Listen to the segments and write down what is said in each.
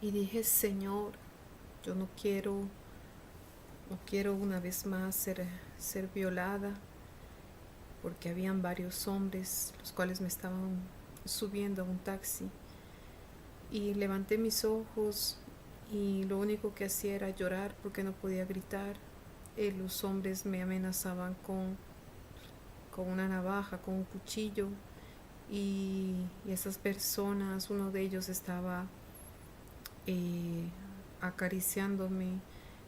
Y dije, Señor, yo no quiero una vez más ser violada, porque habían varios hombres los cuales me estaban subiendo a un taxi. Y levanté mis ojos y lo único que hacía era llorar porque no podía gritar. Los hombres me amenazaban con una navaja, con un cuchillo, y esas personas, uno de ellos estaba eh, acariciándome.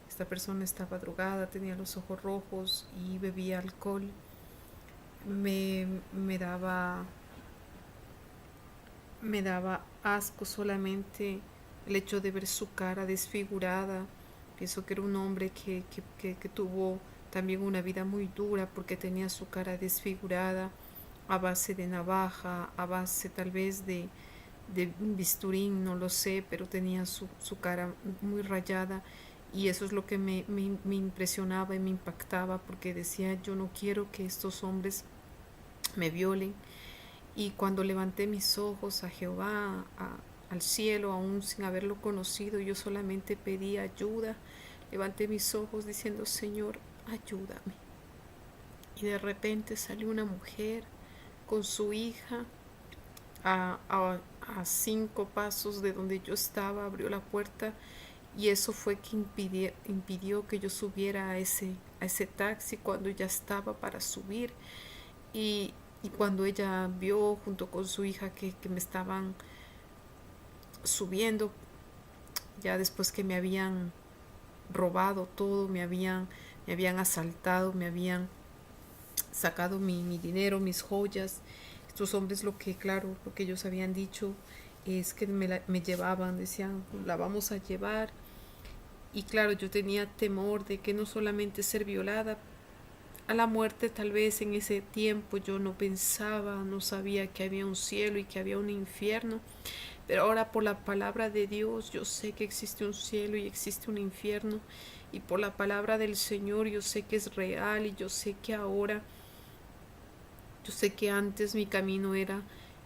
Esta persona estaba drogada, tenía los ojos rojos y bebía alcohol. Me me daba asco solamente el hecho de ver su cara desfigurada. Pienso que era un hombre que tuvo también una vida muy dura porque tenía su cara desfigurada a base de navaja, a base tal vez de un bisturín, no lo sé, pero tenía su cara muy rayada, y eso es lo que me impresionaba y me impactaba, porque decía, yo no quiero que estos hombres me violen. Y cuando levanté mis ojos a Jehová, al cielo, aún sin haberlo conocido, yo solamente pedí ayuda. Levanté mis ojos diciendo, Señor, ayúdame. Y de repente salió una mujer con su hija a, a, a 5 pasos de donde yo estaba, abrió la puerta, y eso fue que impidió que yo subiera a ese taxi cuando ya estaba para subir. Y, y cuando ella vio junto con su hija que me estaban subiendo, ya después que me habían robado todo, me habían asaltado, me habían sacado mi dinero, mis joyas. Estos hombres, lo que, claro, lo que ellos habían dicho es que me llevaban, decían, la vamos a llevar. Y claro, yo tenía temor de que no solamente ser violada, a la muerte tal vez en ese tiempo yo no pensaba, no sabía que había un cielo y que había un infierno, pero ahora por la palabra de Dios yo sé que existe un cielo y existe un infierno, y por la palabra del Señor yo sé que es real, y yo sé que ahora, yo sé que antes mi camino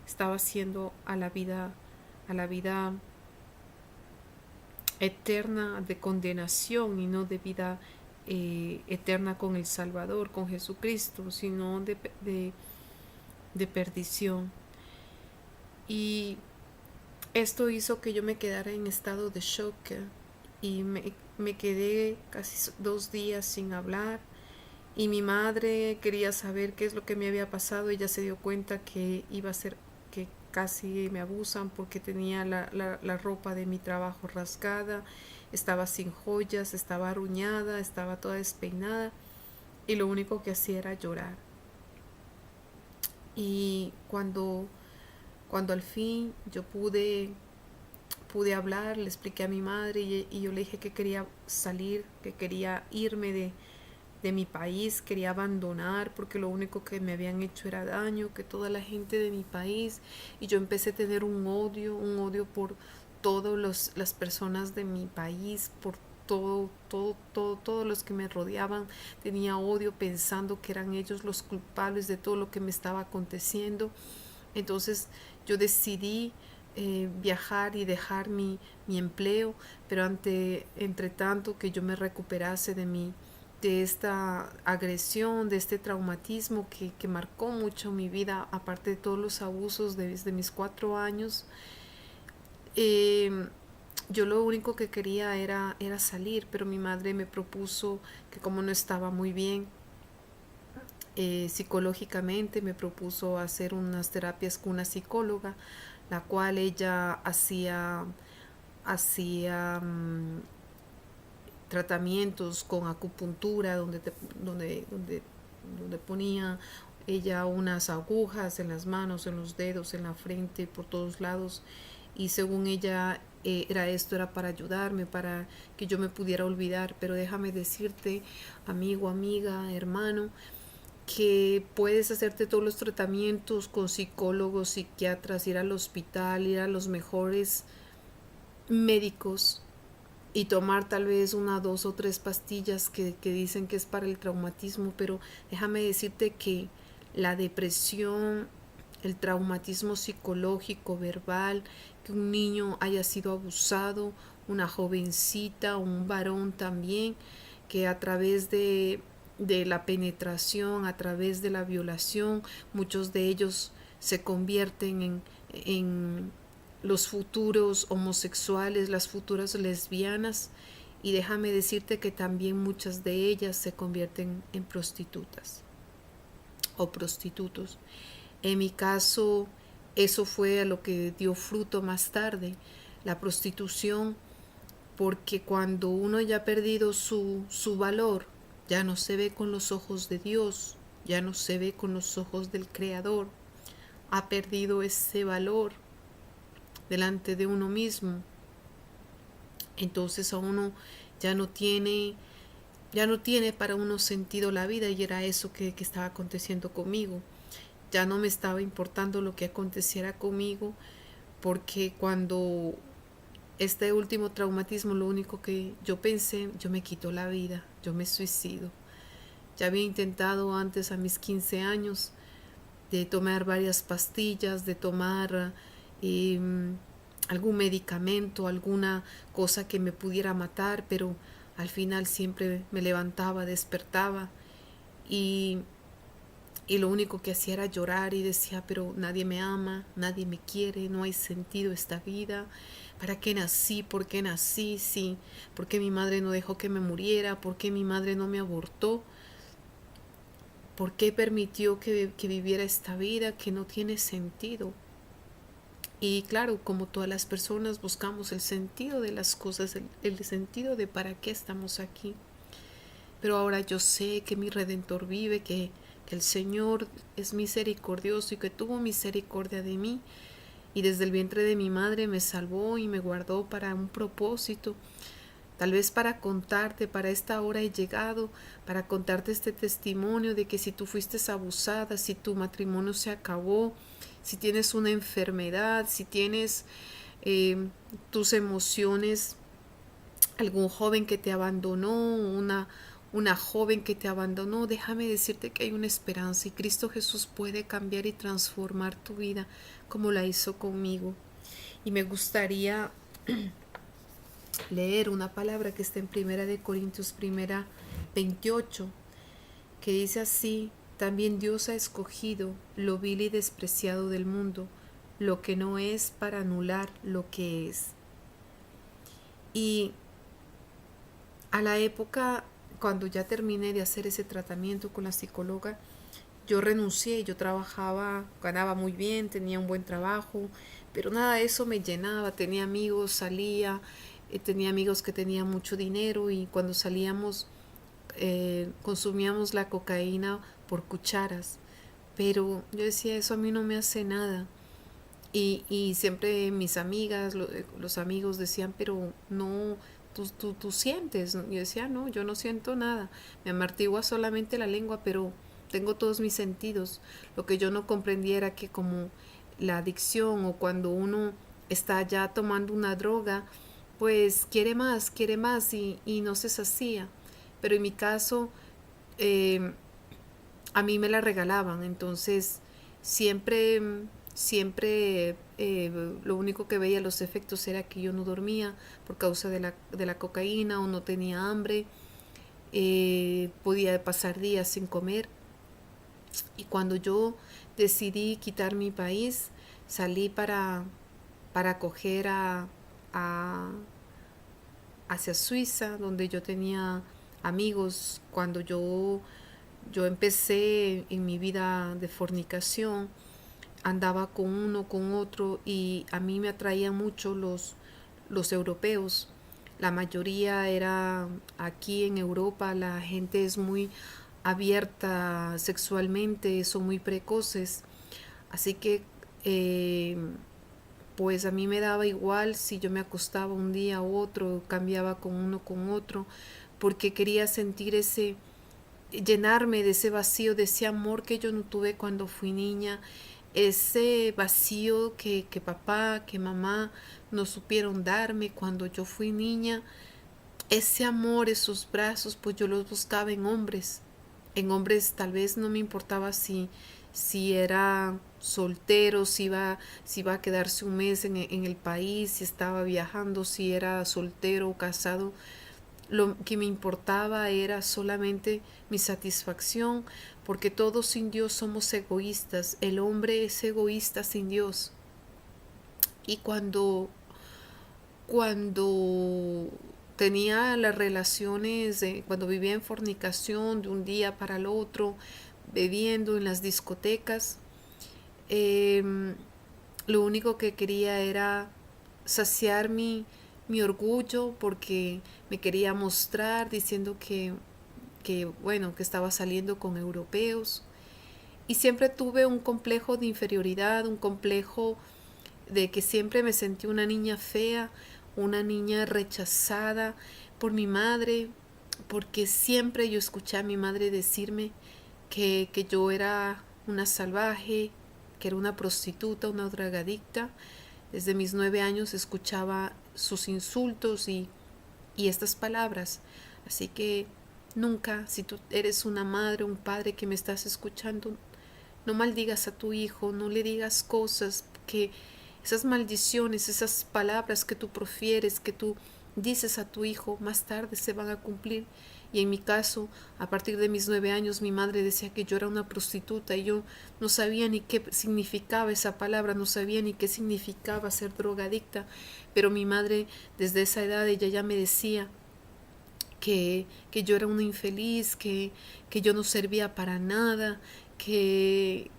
estaba siendo a la vida eterna de condenación y no de vida eterna con el Salvador, con Jesucristo, sino de perdición. Y esto hizo que yo me quedara en estado de shock, y me quedé casi 2 días sin hablar. Y mi madre quería saber qué es lo que me había pasado. Ella se dio cuenta que iba a ser, que casi me abusan, porque tenía la ropa de mi trabajo rasgada, estaba sin joyas, estaba arruñada, estaba toda despeinada, y lo único que hacía era llorar. Y cuando al fin yo pude hablar, le expliqué a mi madre, y yo le dije que quería salir, que quería irme de mi país, quería abandonar porque lo único que me habían hecho era daño, que toda la gente de mi país, y yo empecé a tener un odio por todas las personas de mi país, por todos los que me rodeaban. Tenía odio pensando que eran ellos los culpables de todo lo que me estaba aconteciendo. Entonces yo decidí viajar y dejar mi empleo, pero entre tanto que yo me recuperase de esta agresión, de este traumatismo que marcó mucho mi vida, aparte de todos los abusos desde mis 4 años. eh, yo lo único que quería era salir, pero mi madre me propuso que, como no estaba muy bien psicológicamente, me propuso hacer unas terapias con una psicóloga, la cual ella hacía tratamientos con acupuntura, donde ponía ella unas agujas en las manos, en los dedos, en la frente, por todos lados. Y según ella, era para ayudarme, para que yo me pudiera olvidar. Pero déjame decirte, amigo, amiga, hermano, que puedes hacerte todos los tratamientos con psicólogos, psiquiatras, ir al hospital, ir a los mejores médicos, y tomar tal vez 1, 2 o 3 pastillas que dicen que es para el traumatismo, pero déjame decirte que la depresión, el traumatismo psicológico, verbal, que un niño haya sido abusado, una jovencita, un varón también, que a través de la penetración, a través de la violación, muchos de ellos se convierten en los futuros homosexuales, las futuras lesbianas, y déjame decirte que también muchas de ellas se convierten en prostitutas o prostitutos. En mi caso, eso fue a lo que dio fruto más tarde, la prostitución, porque cuando uno ya ha perdido su valor, ya no se ve con los ojos de Dios, ya no se ve con los ojos del Creador, ha perdido ese valor delante de uno mismo, entonces a uno ya no tiene para uno sentido la vida, y era eso que estaba aconteciendo conmigo. Ya no me estaba importando lo que aconteciera conmigo, porque cuando este último traumatismo, lo único que yo pensé, yo me quito la vida, yo me suicido. Ya había intentado antes, a mis 15 años, de tomar varias pastillas, de tomar algún medicamento, alguna cosa que me pudiera matar, pero al final siempre me levantaba, despertaba, y lo único que hacía era llorar y decía, pero nadie me ama, nadie me quiere, no hay sentido esta vida. ¿Para qué nací? ¿Por qué nací? Sí, ¿por qué mi madre no dejó que me muriera? ¿Por qué mi madre no me abortó? ¿Por qué permitió que viviera esta vida que no tiene sentido? Y claro, como todas las personas, buscamos el sentido de las cosas, el sentido de para qué estamos aquí. Pero ahora yo sé que mi Redentor vive, que el Señor es misericordioso y que tuvo misericordia de mí, y desde el vientre de mi madre me salvó y me guardó para un propósito. Tal vez para contarte, para esta hora he llegado, para contarte este testimonio de que si tú fuiste abusada, si tu matrimonio se acabó, si tienes una enfermedad, si tienes tus emociones, algún joven que te abandonó, una joven que te abandonó, déjame decirte que hay una esperanza, y Cristo Jesús puede cambiar y transformar tu vida como la hizo conmigo. Y me gustaría leer una palabra que está en 1 Corintios 1:28, que dice así: también Dios ha escogido lo vil y despreciado del mundo, lo que no es, para anular lo que es. Y a la época, cuando ya terminé de hacer ese tratamiento con la psicóloga, yo renuncié. Yo trabajaba, ganaba muy bien, tenía un buen trabajo, pero nada de eso me llenaba. Tenía amigos, salía, tenía amigos que tenían mucho dinero, y cuando salíamos consumíamos la cocaína por cucharas. Pero yo decía, eso a mí no me hace nada. Y siempre mis amigas, los amigos decían, pero no, tú sientes. Yo decía, no, yo no siento nada. Me amartigua solamente la lengua, pero tengo todos mis sentidos. Lo que yo no comprendía era que, como la adicción, o cuando uno está ya tomando una droga, pues quiere más, y no se sacía. Pero en mi caso, eh, a mí me la regalaban, entonces siempre, siempre lo único que veía los efectos era que yo no dormía por causa de la cocaína, o no tenía hambre, podía pasar días sin comer. Y cuando yo decidí quitar mi país, salí para coger hacia Suiza, donde yo tenía amigos. Cuando yo empecé en mi vida de fornicación, andaba con uno, con otro, y a mí me atraían mucho los europeos. La mayoría era aquí en Europa, la gente es muy abierta sexualmente, son muy precoces, así que pues a mí me daba igual si yo me acostaba un día u otro, cambiaba con uno con otro, porque quería sentir llenarme de ese vacío, de ese amor que yo no tuve cuando fui niña, ese vacío que papá, que mamá no supieron darme cuando yo fui niña. Ese amor, esos brazos, pues yo los buscaba en hombres. En hombres tal vez no me importaba si era soltero, si iba a quedarse un mes en el país, si estaba viajando, si era soltero o casado. Lo que me importaba era solamente mi satisfacción, porque todos sin Dios somos egoístas. El hombre es egoísta sin Dios. Y cuando tenía las relaciones, cuando vivía en fornicación de un día para el otro, bebiendo en las discotecas, eh, lo único que quería era saciar mi orgullo, porque me quería mostrar diciendo bueno, que estaba saliendo con europeos. Y siempre tuve un complejo de inferioridad, un complejo de que siempre me sentí una niña fea, una niña rechazada por mi madre, porque siempre yo escuché a mi madre decirme que yo era una salvaje, que era una prostituta, una drogadicta. Desde mis 9 años escuchaba sus insultos y estas palabras. Así que nunca, si tú eres una madre o un padre que me estás escuchando, no maldigas a tu hijo, no le digas cosas que esas maldiciones, esas palabras que tú profieres, que tú dices a tu hijo, más tarde se van a cumplir. Y en mi caso, a partir de mis 9 años, mi madre decía que yo era una prostituta y yo no sabía ni qué significaba esa palabra, no sabía ni qué significaba ser drogadicta. Pero mi madre, desde esa edad, ella ya me decía que yo era una infeliz, que yo no servía para nada, que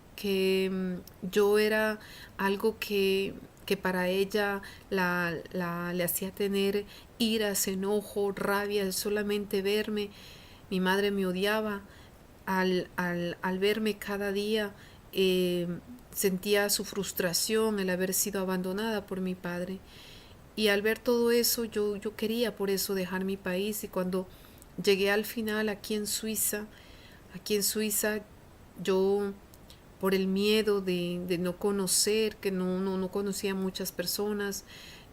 yo era algo que para ella le hacía tener iras, enojo, rabia, solamente verme. Mi madre me odiaba al verme cada día. eh, Sentía su frustración el haber sido abandonada por mi padre. Y al ver todo eso, yo quería por eso dejar mi país. Y cuando llegué al final aquí en Suiza, yo por el miedo de no conocer, que no conocía a muchas personas,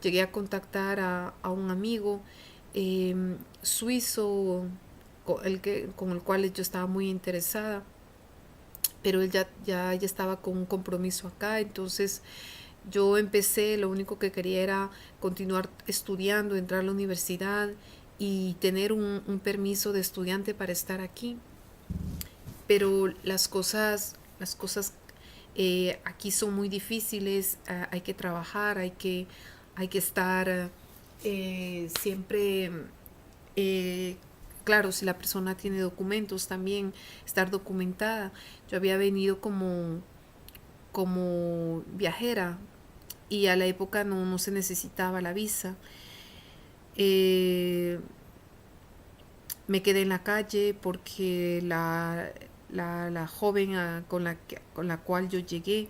llegué a contactar a un amigo eh, suizo con el cual yo estaba muy interesada, pero él ya estaba con un compromiso acá. Entonces yo empecé, lo único que quería era continuar estudiando, entrar a la universidad y tener un permiso de estudiante para estar aquí. Pero las cosas aquí son muy difíciles, hay que trabajar, hay que estar siempre, eh, claro, si la persona tiene documentos también, estar documentada. Yo había venido como viajera y a la época no se necesitaba la visa. Eh, Me quedé en la calle porque la joven con la cual yo llegué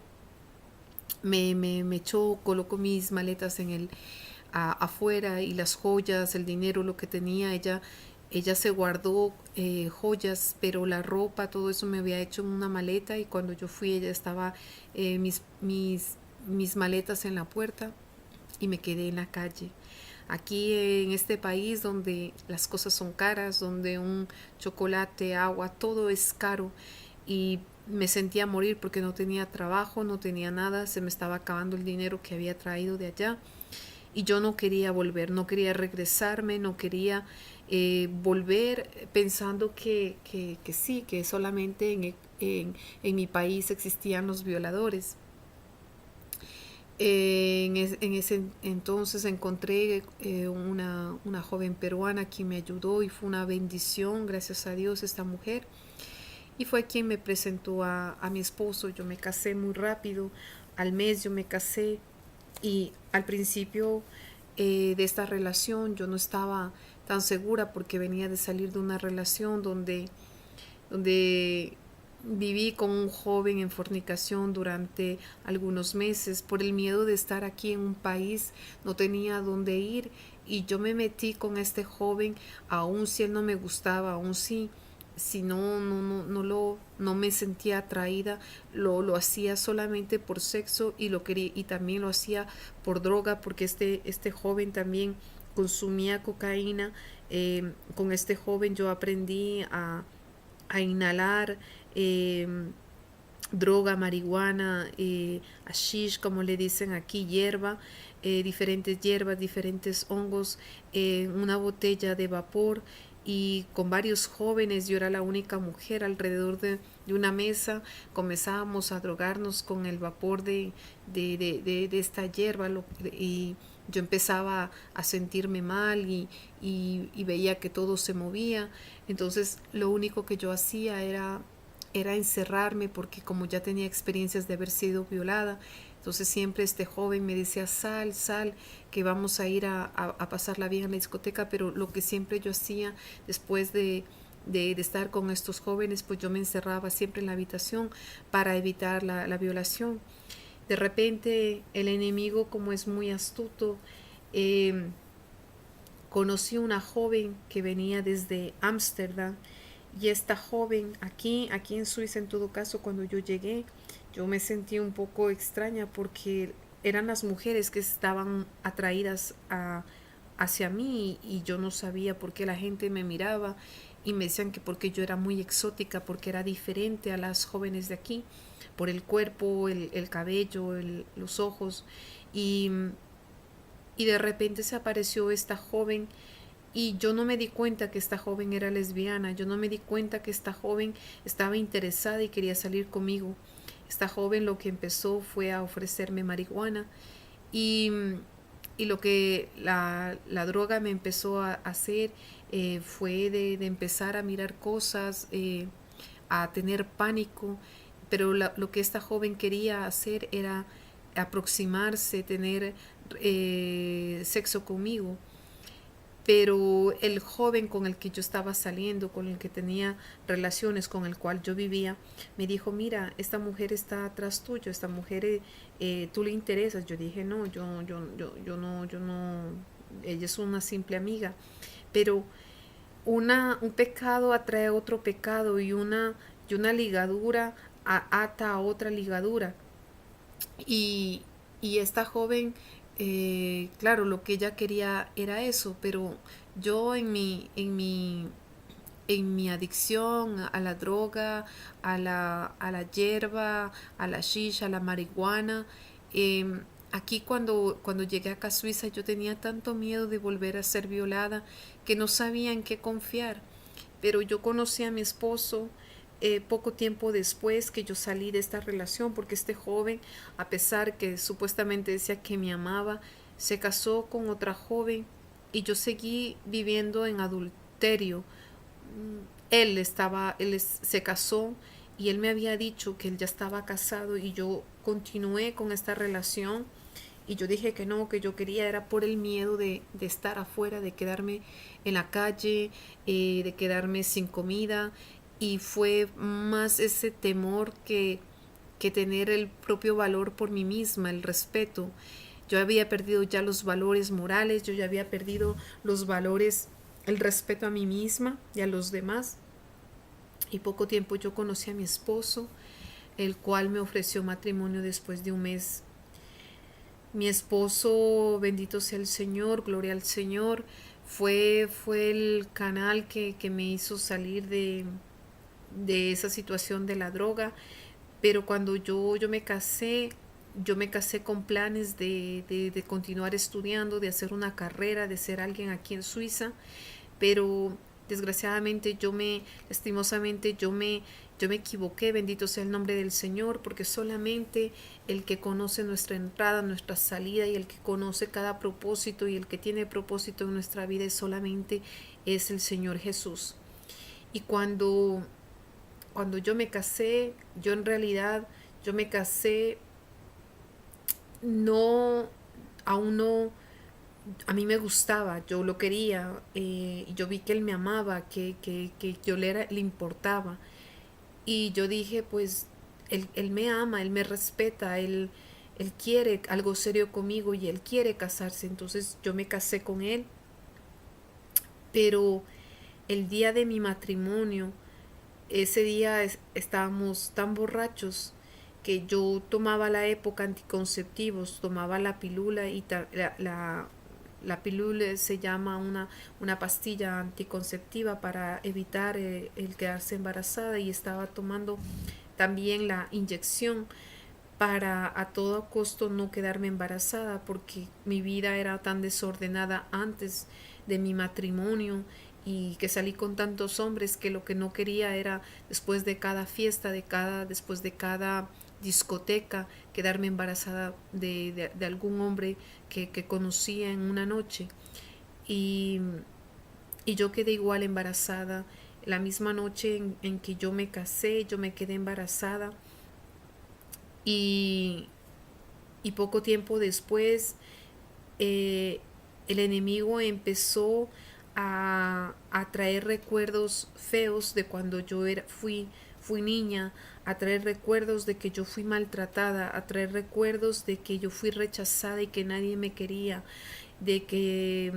me echó, colocó mis maletas afuera, y las joyas, el dinero, lo que tenía, ella se guardó joyas, pero la ropa, todo eso me había hecho en una maleta, y cuando yo fui ella estaba mis maletas en la puerta y me quedé en la calle. Aquí en este país donde las cosas son caras, donde un chocolate, agua, todo es caro, y me sentía morir porque no tenía trabajo, no tenía nada, se me estaba acabando el dinero que había traído de allá y yo no quería volver, no quería regresarme, no quería volver pensando que sí, que solamente en mi país existían los violadores. En ese entonces encontré una joven peruana quien me ayudó y fue una bendición, gracias a Dios, esta mujer. Y fue quien me presentó a mi esposo. Yo me casé muy rápido, al mes yo me casé, y al principio de esta relación yo no estaba tan segura porque venía de salir de una relación donde viví con un joven en fornicación durante algunos meses. Por el miedo de estar aquí en un país no tenía dónde ir, y yo me metí con este joven, aun si él no me gustaba, aun si no me sentía atraída, lo hacía solamente por sexo, y lo quería, y también lo hacía por droga, porque este joven también consumía cocaína. Con este joven yo aprendí a inhalar eh, droga, marihuana, hashish, como le dicen aquí, hierba, diferentes hierbas, diferentes hongos, una botella de vapor y con varios jóvenes, yo era la única mujer alrededor de una mesa, comenzábamos a drogarnos con el vapor de esta hierba y yo empezaba a sentirme mal y veía que todo se movía, entonces lo único que yo hacía era encerrarme porque como ya tenía experiencias de haber sido violada, entonces siempre este joven me decía, sal, sal, que vamos a ir a pasarla bien en la discoteca, pero lo que siempre yo hacía después de estar con estos jóvenes, pues yo me encerraba siempre en la habitación para evitar la violación. De repente el enemigo, como es muy astuto, eh, conocí una joven que venía desde Ámsterdam y esta joven aquí en Suiza, en todo caso, cuando yo llegué, yo me sentí un poco extraña porque eran las mujeres que estaban atraídas hacia mí y yo no sabía por qué la gente me miraba y me decían que porque yo era muy exótica, porque era diferente a las jóvenes de aquí, por el cuerpo, el cabello, los ojos y, y de repente se apareció esta joven y yo no me di cuenta que esta joven era lesbiana, yo no me di cuenta que esta joven estaba interesada y quería salir conmigo. Esta joven lo que empezó fue a ofrecerme marihuana y, y lo que la droga me empezó a hacer fue de empezar a mirar cosas, a tener pánico, pero lo que esta joven quería hacer era aproximarse, tener sexo conmigo, pero el joven con el que yo estaba saliendo, con el que tenía relaciones, con el cual yo vivía, me dijo, mira, esta mujer está atrás tuyo, esta mujer, tú le interesas. Yo dije, no, yo no, ella es una simple amiga, pero un pecado atrae a otro pecado y una ligadura ata a otra ligadura. Y, y esta joven, claro, lo que ella quería era eso, pero yo en mi adicción a la droga, a la hierba, a la shisha, a la marihuana, aquí cuando llegué acá a Suiza yo tenía tanto miedo de volver a ser violada que no sabía en qué confiar. Pero yo conocí a mi esposo poco tiempo después que yo salí de esta relación, porque este joven, a pesar que supuestamente decía que me amaba, se casó con otra joven y yo seguí viviendo en adulterio. Se casó y él me había dicho que él ya estaba casado y yo continué con esta relación y yo dije que no, que yo quería era por el miedo de estar afuera, de quedarme en la calle, de quedarme sin comida y fue más ese temor que tener el propio valor por mí misma, el respeto. Yo había perdido ya los valores morales, yo ya había perdido los valores, el respeto a mí misma y a los demás. Y poco tiempo yo conocí a mi esposo, el cual me ofreció matrimonio después de un mes. Mi esposo, bendito sea el Señor, gloria al Señor, fue el canal que me hizo salir de esa situación de la droga. Pero cuando yo me casé con planes de continuar estudiando, de hacer una carrera, de ser alguien aquí en Suiza, pero desgraciadamente lastimosamente yo me equivoqué, bendito sea el nombre del Señor, porque solamente el que conoce nuestra entrada, nuestra salida y el que conoce cada propósito y el que tiene propósito en nuestra vida solamente es el Señor Jesús. Y cuando yo me casé, yo en realidad, yo me casé, no, aún no, a mí me gustaba, yo lo quería, yo vi que él me amaba, que yo le importaba. Y yo dije, pues, él me ama, él me respeta, él quiere algo serio conmigo y él quiere casarse. Entonces yo me casé con él, pero el día de mi matrimonio, ese día estábamos tan borrachos que yo tomaba la época anticonceptivos, tomaba la pilula y la pilula se llama una pastilla anticonceptiva para evitar el quedarse embarazada, y estaba tomando también la inyección para a todo costo no quedarme embarazada, porque mi vida era tan desordenada antes de mi matrimonio, y que salí con tantos hombres que lo que no quería era después de cada fiesta, después de cada discoteca, quedarme embarazada de algún hombre que conocía en una noche. Y, y yo quedé igual embarazada. La misma noche en que yo me casé, yo me quedé embarazada. Y, y poco tiempo después, eh, el enemigo empezó a traer recuerdos feos de cuando fui niña, a traer recuerdos de que yo fui maltratada, a traer recuerdos de que yo fui rechazada y que nadie me quería, de que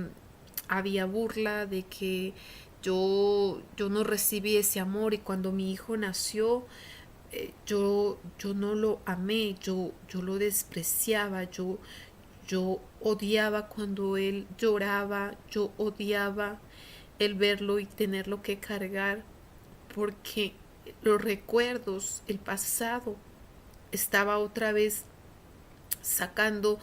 había burla, de que yo no recibí ese amor, y cuando mi hijo nació, yo no lo amé, yo lo despreciaba, yo odiaba cuando él lloraba, yo odiaba el verlo y tenerlo que cargar, porque los recuerdos, el pasado, estaba otra vez sacando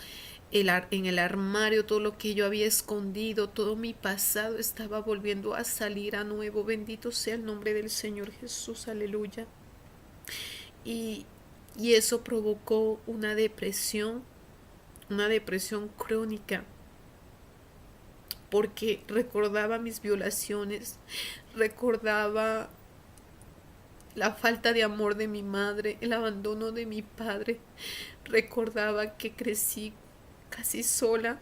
en el armario todo lo que yo había escondido, todo mi pasado estaba volviendo a salir a nuevo. Bendito sea el nombre del Señor Jesús, aleluya. Y, y eso provocó una depresión crónica, porque recordaba mis violaciones, recordaba la falta de amor de mi madre, el abandono de mi padre, recordaba que crecí casi sola.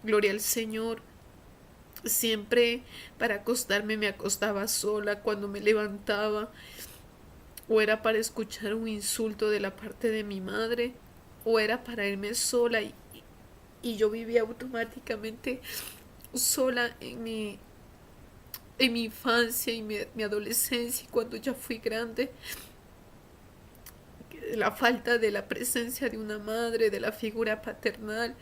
Gloria al Señor. Siempre para acostarme me acostaba sola. Cuando me levantaba, o era para escuchar un insulto de la parte de mi madre, o era para irme sola, y yo vivía automáticamente sola en mi infancia y mi adolescencia, y cuando ya fui grande, la falta de la presencia de una madre, de la figura paternal,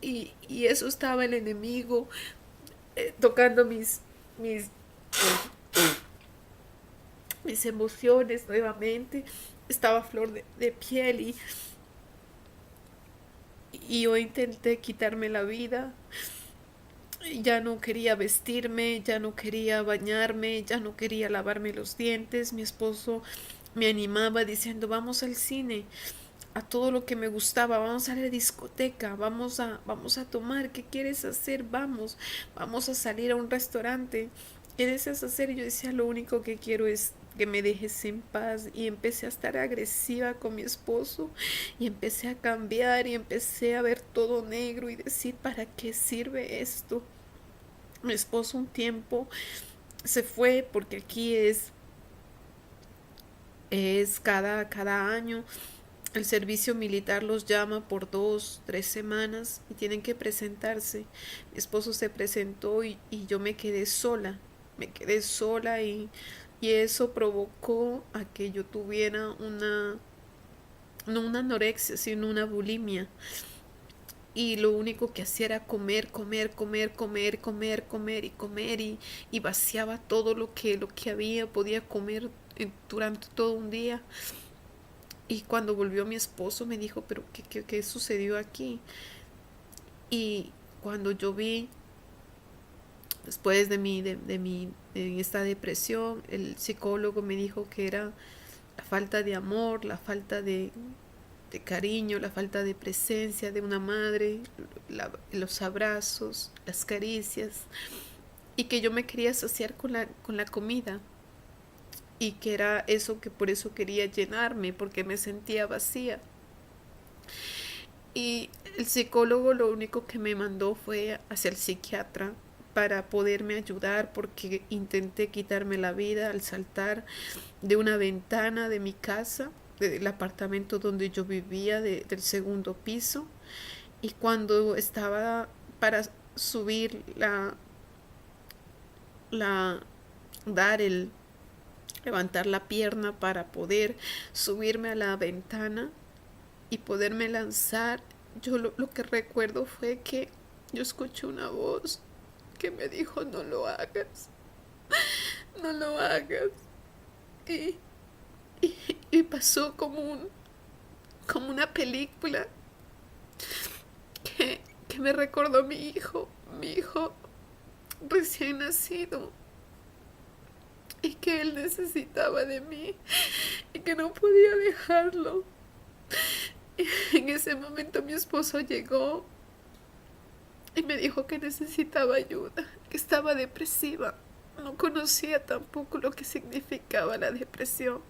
y eso estaba el enemigo tocando mis, mis emociones nuevamente. Estaba a flor de piel, y yo intenté quitarme la vida. Ya no quería vestirme, ya no quería bañarme, ya no quería lavarme los dientes. Mi esposo me animaba diciendo: vamos al cine, a todo lo que me gustaba, vamos a la discoteca, vamos a tomar, ¿qué quieres hacer? Vamos a salir a un restaurante, ¿qué deseas hacer? Y yo decía: lo único que quiero es que me dejes en paz. Y empecé a estar agresiva con mi esposo, y empecé a cambiar, y empecé a ver todo negro y decir: ¿para qué sirve esto? Mi esposo un tiempo se fue, porque aquí es cada año el servicio militar los llama por 2, 3 semanas y tienen que presentarse. Mi esposo se presentó, y yo me quedé sola, y eso provocó a que yo tuviera no una anorexia, sino una bulimia. Y lo único que hacía era comer, comer, comer, comer, comer, comer y comer, y vaciaba todo lo que podía comer durante todo un día. Y cuando volvió mi esposo me dijo: pero ¿qué sucedió aquí? Y cuando yo vi, después de esta depresión, el psicólogo me dijo que era la falta de amor, la falta de cariño, la falta de presencia de una madre, los abrazos, las caricias, y que yo me quería asociar con la comida, y que era eso, que por eso quería llenarme, porque me sentía vacía. Y el psicólogo lo único que me mandó fue hacia el psiquiatra para poderme ayudar, porque intenté quitarme la vida al saltar de una ventana de mi casa, del apartamento donde yo vivía, del segundo piso. Y cuando estaba para subir la dar el levantar la pierna para poder subirme a la ventana y poderme lanzar, yo lo que recuerdo fue que yo escuché una voz que me dijo, no lo hagas, no lo hagas. Y, y pasó como una película que me recordó a mi hijo recién nacido, y que él necesitaba de mí y que no podía dejarlo. Y en ese momento mi esposo llegó y me dijo que necesitaba ayuda, que estaba depresiva. No conocía tampoco lo que significaba la depresión,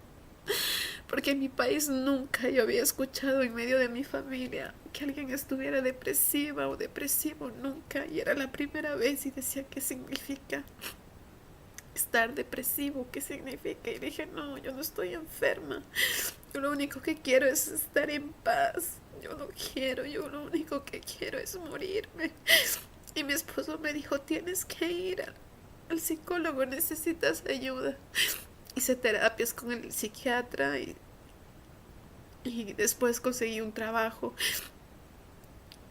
porque en mi país nunca yo había escuchado en medio de mi familia que alguien estuviera depresiva o depresivo, nunca. Y era la primera vez y decía, ¿qué significa estar depresivo? ¿Qué significa? Y dije, no, yo no estoy enferma. Yo lo único que quiero es estar en paz. Yo lo único que quiero es morirme. Y mi esposo me dijo, tienes que ir al psicólogo, necesitas ayuda. Hice terapias con el psiquiatra y después conseguí un trabajo.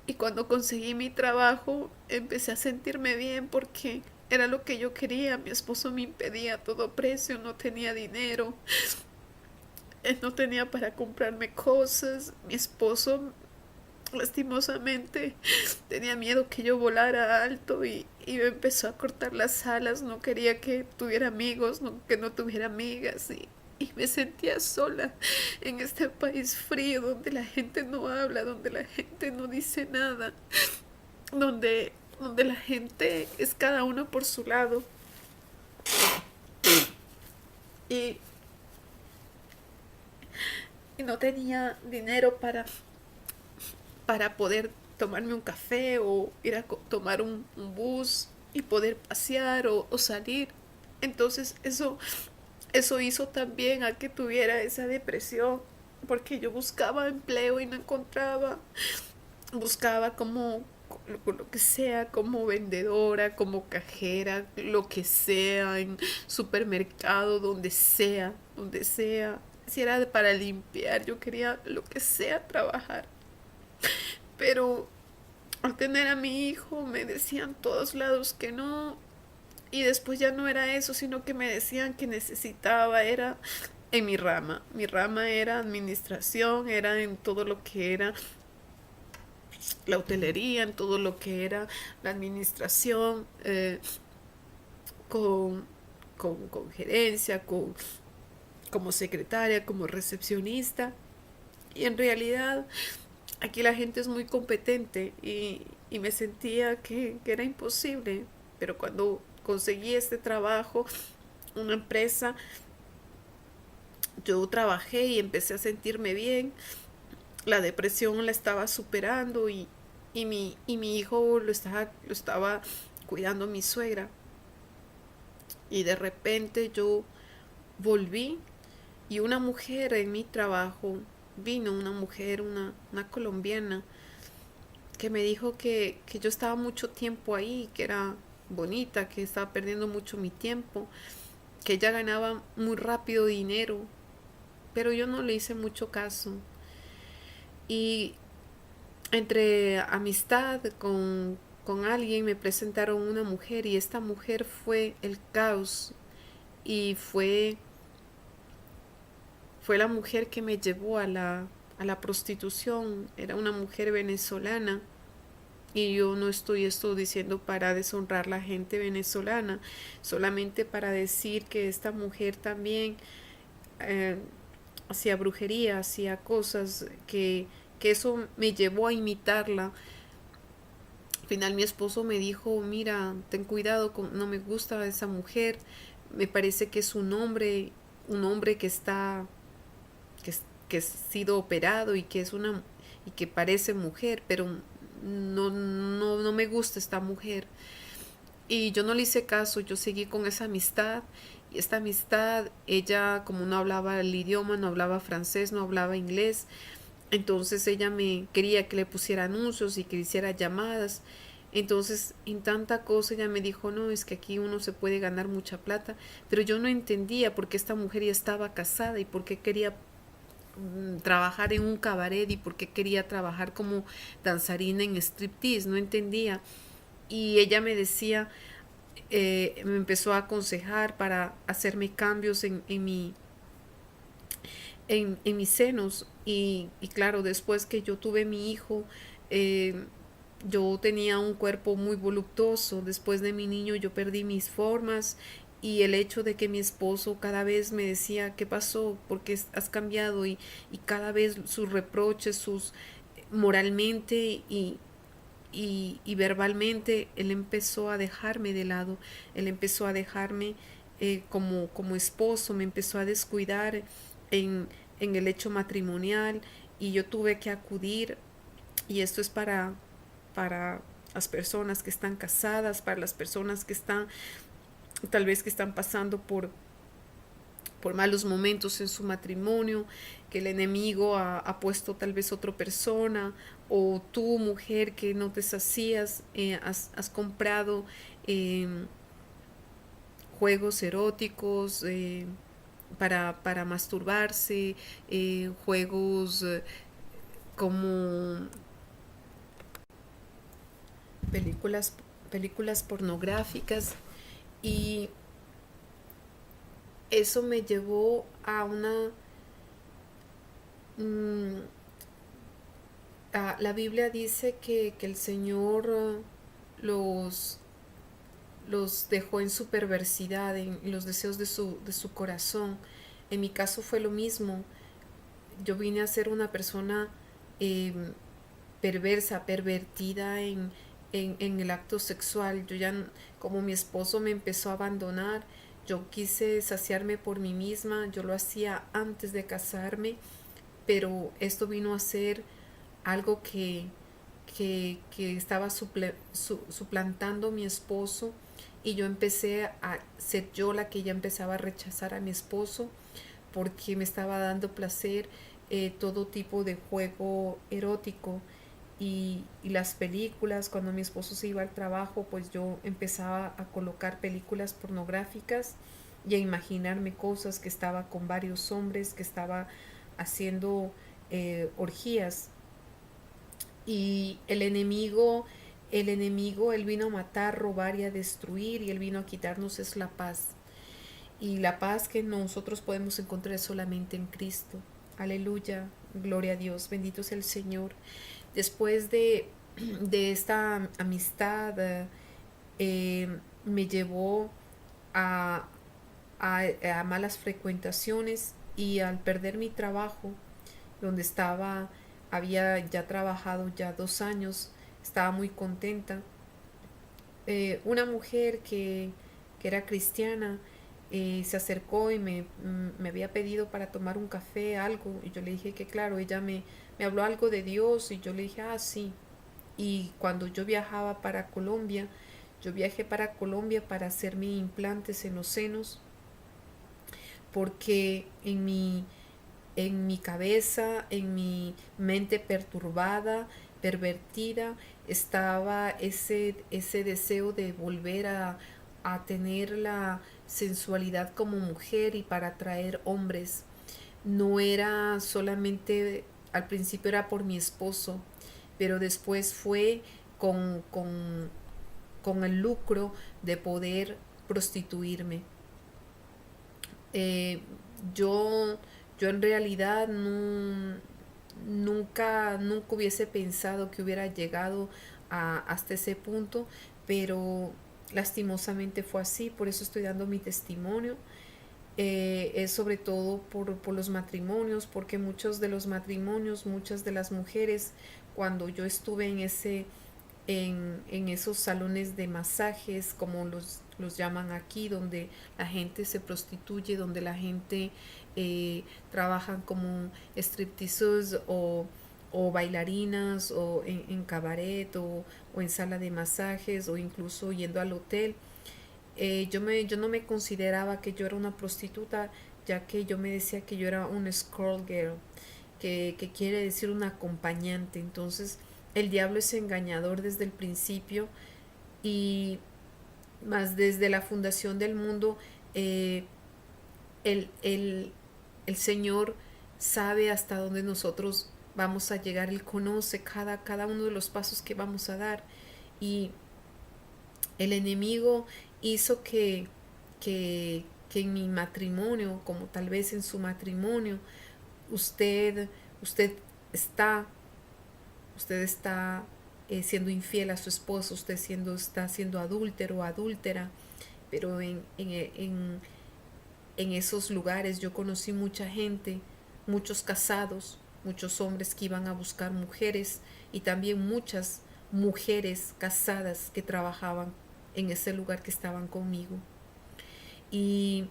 Y cuando conseguí mi trabajo empecé a sentirme bien porque era lo que yo quería. Mi esposo me impedía a todo precio, no tenía dinero, no tenía para comprarme cosas. Mi esposo lastimosamente tenía miedo que yo volara alto y me empezó a cortar las alas. No quería que tuviera amigos, que no tuviera amigas, y me sentía sola en este país frío donde la gente no habla, donde la gente no dice nada, donde la gente es cada uno por su lado. Y, y no tenía dinero para poder tomarme un café o ir a tomar un bus y poder pasear o salir. Entonces eso hizo también a que tuviera esa depresión, porque yo buscaba empleo y no encontraba. Buscaba como lo que sea, como vendedora, como cajera, lo que sea, en supermercado, donde sea. Si era para limpiar, yo quería lo que sea trabajar. Pero al tener a mi hijo me decían todos lados que no. Y después ya no era eso, sino que me decían que necesitaba, era en mi rama. Mi rama era administración, era en todo lo que era la hotelería, en todo lo que era la administración, con, con gerencia, como secretaria, como recepcionista. Y en realidad aquí la gente es muy competente y me sentía que era imposible. Pero cuando conseguí este trabajo, una empresa, yo trabajé y empecé a sentirme bien. La depresión la estaba superando y mi hijo lo estaba cuidando mi suegra. Y de repente yo volví y una mujer en mi trabajo, vino una mujer, una colombiana, que me dijo que yo estaba mucho tiempo ahí, que era bonita, que estaba perdiendo mucho mi tiempo, que ella ganaba muy rápido dinero, pero yo no le hice mucho caso. Y entre amistad con alguien me presentaron una mujer y esta mujer fue el caos y fue la mujer que me llevó a la prostitución. Era una mujer venezolana y yo no estoy esto diciendo para deshonrar a la gente venezolana, solamente para decir que esta mujer también eh, hacía brujería, hacía cosas que eso me llevó a imitarla. Al final mi esposo me dijo, mira, ten cuidado, no me gusta esa mujer, me parece que es un hombre que está, que, que ha sido operado y que es y que parece mujer, pero no me gusta esta mujer. Y yo no le hice caso, yo seguí con esa amistad. Y esta amistad, ella como no hablaba el idioma, no hablaba francés, no hablaba inglés, entonces ella me quería que le pusiera anuncios y que hiciera llamadas. Entonces, en tanta cosa ella me dijo, no, es que aquí uno se puede ganar mucha plata, pero yo no entendía por qué esta mujer ya estaba casada y por qué quería trabajar en un cabaret y por qué quería trabajar como danzarina en striptease, no entendía. Y ella me decía, me empezó a aconsejar para hacerme cambios en mis senos. Y claro, después que yo tuve mi hijo, eh, yo tenía un cuerpo muy voluptuoso. Después de mi niño yo perdí mis formas y el hecho de que mi esposo cada vez me decía, ¿qué pasó? ¿Por qué has cambiado? Y cada vez sus reproches, sus moralmente y verbalmente, él empezó a dejarme de lado, él empezó a dejarme como esposo, me empezó a descuidar en, en el hecho matrimonial y yo tuve que acudir, y esto es para las personas que están casadas, para las personas que están tal vez que están pasando por malos momentos en su matrimonio, que el enemigo ha puesto tal vez otra persona, o tú mujer que no te sacías, has comprado eh, juegos eróticos para masturbarse, juegos como películas, películas pornográficas, y eso me llevó a una mm, la Biblia dice que el Señor los, los dejó en su perversidad, en los deseos de su corazón. En mi caso fue lo mismo. Yo vine a ser una persona eh, perversa, pervertida en el acto sexual. Yo ya, como mi esposo me empezó a abandonar, yo quise saciarme por mí misma. Yo lo hacía antes de casarme, pero esto vino a ser algo que estaba suplantando a mi esposo, y yo empecé a ser yo la que ya empezaba a rechazar a mi esposo porque me estaba dando placer todo tipo de juego erótico, y las películas. Cuando mi esposo se iba al trabajo, pues yo empezaba a colocar películas pornográficas y a imaginarme cosas, que estaba con varios hombres, que estaba haciendo orgías. Y el enemigo, él vino a matar, robar y a destruir, y él vino a quitarnos es la paz. Y la paz que nosotros podemos encontrar solamente en Cristo. Aleluya, gloria a Dios, bendito sea el Señor. Después de esta amistad, me llevó a, a malas frecuentaciones, y al perder mi trabajo, donde estaba, había ya trabajado ya 2 años, estaba muy contenta. Una mujer que era cristiana se acercó y me había pedido para tomar un café, algo, y yo le dije que claro, ella me habló algo de Dios, y yo le dije, ah, sí. Y cuando yo viajaba para Colombia, yo viajé para Colombia para hacerme implantes en los senos, porque en mi cabeza, en mi mente perturbada, pervertida, estaba ese deseo de volver a tener la sensualidad como mujer y para atraer hombres. No era solamente, al principio era por mi esposo, pero después fue con, con, con el lucro de poder prostituirme. Eh, yo, yo en realidad nunca hubiese pensado que hubiera llegado hasta ese punto, pero lastimosamente fue así. Por eso estoy dando mi testimonio. Es sobre todo por los matrimonios, porque muchos de los matrimonios, muchas de las mujeres, cuando yo estuve en esos salones de masajes, como los llaman aquí, donde la gente se prostituye, donde la gente trabaja como stripteases o bailarinas, o en cabaret, o en sala de masajes, o incluso yendo al hotel. Yo no me consideraba que yo era una prostituta, ya que yo me decía que yo era un scroll girl, que quiere decir una acompañante. Entonces el diablo es engañador desde el principio, y más desde la fundación del mundo, eh, el, el, el Señor sabe hasta dónde nosotros vamos a llegar. Él conoce cada uno de los pasos que vamos a dar. Y el enemigo hizo que en mi matrimonio, como tal vez en su matrimonio, usted, usted está, usted está siendo infiel a su esposo, está siendo adúltero o adúltera, pero en esos lugares yo conocí mucha gente, muchos casados, muchos hombres que iban a buscar mujeres y también muchas mujeres casadas que trabajaban en ese lugar que estaban conmigo. Y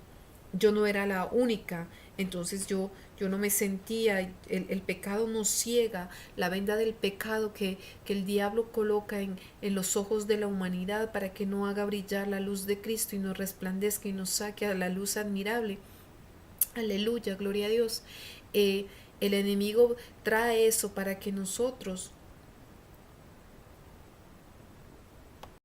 yo no era la única, entonces yo no me sentía, el pecado nos ciega, la venda del pecado que el diablo coloca en los ojos de la humanidad para que no haga brillar la luz de Cristo y nos resplandezca y nos saque a la luz admirable. Aleluya, gloria a Dios. El enemigo trae eso para que nosotros